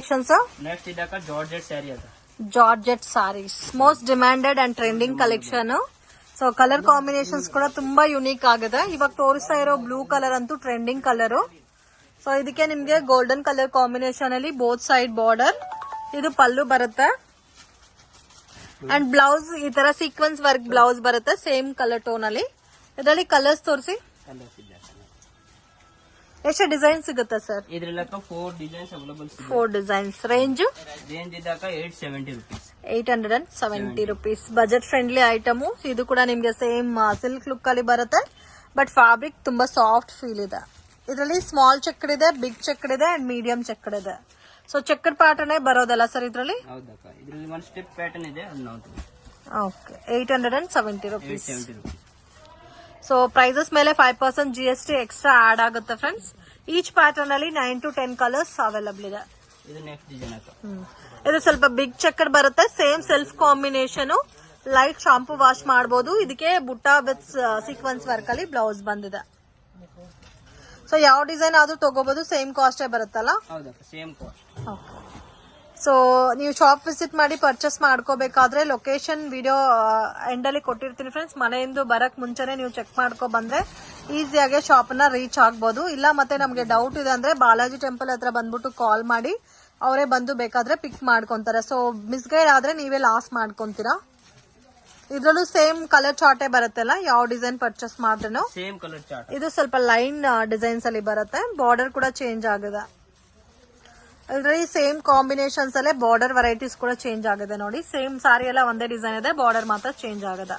Collections. Next ಇದಕ್ಕ georgette sari ಅದ. Georgette saris most demanded and trending collection. So colour combinations ಕೂಡ ತುಂಬಾ unique ಆಗಿದೆ. ಇವಾಗ ತೋರಿಸ್ತಾ ಇರೋ ಬ್ಲೂ ಕಲರ್ ಅಂತೂ ಟ್ರೆಂಡಿಂಗ್ ಕಲರ್. ಸೊ ಇದಕ್ಕೆ ನಿಮ್ಗೆ ಗೋಲ್ಡನ್ ಕಲರ್ ಕಾಂಬಿನೇಷನ್ ಅಲ್ಲಿ ಬೋತ್ ಸೈಡ್ ಬಾರ್ಡರ್. ಇದು ಪಲ್ಲು ಬರುತ್ತೆ ಅಂಡ್ ಬ್ಲೌಸ್ ಈ ತರ ಸೀಕ್ವೆನ್ಸ್ ವರ್ಕ್ ಬ್ಲೌಸ್ ಬರುತ್ತೆ ಸೇಮ್ ಕಲರ್ ಟೋನ್ ಅಲ್ಲಿ. ಇದರಲ್ಲಿ ಕಲರ್ಸ್ ತೋರಿಸಿ. ಎಷ್ಟು ಡಿಸೈನ್ ಸಿಗುತ್ತೆ ಸರ್? ಇದ್ರಲ್ಲ 4 ಡಿಸೈನ್ಸ್ ಅವೈಲೇಬಲ್. 4 ಡಿಸೈನ್ಸ್. ರೇಂಜ್ ಇದ್ದಾಗ 870 rupees. 870 rupees. Budget friendly item. ಇದು ಕೂಡ ನಿಮ್ಗೆ ಸೇಮ್ ಸಿಲ್ಕ್ ಲುಕ್ ಅಲ್ಲಿ ಬರುತ್ತೆ. ಬಟ್ ಫ್ಯಾಬ್ರಿಕ್ ತುಂಬಾ ಸಾಫ್ಟ್ ಫೀಲ್ ಇದೆ. ಇದರಲ್ಲಿ ಸ್ಮಾಲ್ ಚೆಕ್ಕಡ್ ಇದೆ, ಬಿಗ್ ಚೆಕ್ಕಡ್ ಇದೆ ಅಂಡ್ ಮೀಡಿಯಂ ಚೆಕ್ಕಡ್ ಇದೆ. ಸೊ ಚೆಕ್ಕಡ್ ಪ್ಯಾಟರ್ನ್ ಬರೋದಲ್ಲ ಸರ್ ಇದರಲ್ಲಿ? ಇದ್ರಲ್ಲಿ ಒಂದು ಸ್ಟೆಪ್ ಪ್ಯಾಟರ್ನ್ ಇದೆ. Okay 870 rupees. ಸೊ ಪ್ರೈಸಸ್ ಮೇಲೆ 5% GST ಎಕ್ಸ್ಟ್ರಾ ಆಡ್ ಆಗುತ್ತೆ ಫ್ರೆಂಡ್ಸ್. ಈಚ್ ಪ್ಯಾಟರ್ನ್ ಅಲ್ಲಿ 9 to 10 ಕಲರ್ಸ್ ಅವೈಲಬಲ್ ಇದೆ. ಇದು ಸ್ವಲ್ಪ ಬಿಗ್ ಚೆಕ್ಕರ್ ಬರುತ್ತೆ. Same self combination. Light shampoo wash ಮಾಡಬಹುದು. ಇದಕ್ಕೆ ಬುಟ್ಟ ವಿತ್ ಸೀಕ್ವೆನ್ಸ್ ವರ್ಕ್ ಅಲ್ಲಿ ಬ್ಲೌಸ್ ಬಂದಿದೆ. ಸೊ ಯಾವ ಡಿಸೈನ್ ಆದ್ರೂ ತಗೋಬಹುದು. ಸೇಮ್ ಕಾಸ್ಟ್ ಬರುತ್ತಲ್ಲ? Same cost. ಸೊ ನೀವು ಶಾಪ್ ವಿಸಿಟ್ ಮಾಡಿ ಪರ್ಚೇಸ್ ಮಾಡ್ಕೋಬೇಕಾದ್ರೆ ಲೊಕೇಶನ್ ವಿಡಿಯೋ ಎಂಡ್ ಅಲ್ಲಿ ಕೊಟ್ಟಿರ್ತೀನಿ ಫ್ರೆಂಡ್ಸ್. ಮನೆಯಿಂದ ಬರಕ್ ಮುಂಚೆನೆ ನೀವು ಚೆಕ್ ಮಾಡ್ಕೊ ಬಂದ್ರೆ ಈಸಿಯಾಗಿ ಶಾಪ್ ನ ರೀಚ್ ಆಗ್ಬೋದು. ಇಲ್ಲ ಮತ್ತೆ ನಮ್ಗೆ ಡೌಟ್ ಇದೆ ಅಂದ್ರೆ ಬಾಲಾಜಿ ಟೆಂಪಲ್ ಹತ್ರ ಬಂದ್ಬಿಟ್ಟು ಕಾಲ್ ಮಾಡಿ ಅವರೇ ಬಂದು ಬೇಕಾದ್ರೆ ಪಿಕ್ ಮಾಡ್ಕೊಂತಾರೆ. ಸೊ ಮಿಸ್ಗೈಡ್ ಆದ್ರೆ ನೀವೇ ಲಾಸ್ ಮಾಡ್ಕೊಂತೀರಾ. ಇದ್ರಲ್ಲೂ ಸೇಮ್ ಕಲರ್ ಚಾರ್ಟೇ ಬರುತ್ತಲ್ಲ ಯಾವ ಡಿಸೈನ್ ಪರ್ಚೇಸ್ ಮಾಡಿದ್ರೂ. Same colour chart. ಇದು ಸ್ವಲ್ಪ ಲೈನ್ ಡಿಸೈನ್ಸ್ ಅಲ್ಲಿ ಬರುತ್ತೆ. ಬಾರ್ಡರ್ ಕೂಡ ಚೇಂಜ್ ಆಗಿದೆ. ಇದರಲ್ಲಿ ಸೇಮ್ ಕಾಂಬಿನೇಷನ್ಸ್ ಅಲ್ಲೇ ಬಾರ್ಡರ್ ವೆರೈಟೀಸ್ ಕೂಡ ಚೇಂಜ್ ಆಗಿದೆ ನೋಡಿ. ಸೇಮ್ ಸಾರಿ ಎಲ್ಲ ಒಂದೇ ಡಿಸೈನ್ ಇದೆ, ಬಾರ್ಡರ್ ಮಾತ್ರ ಚೇಂಜ್ ಆಗಿದೆ.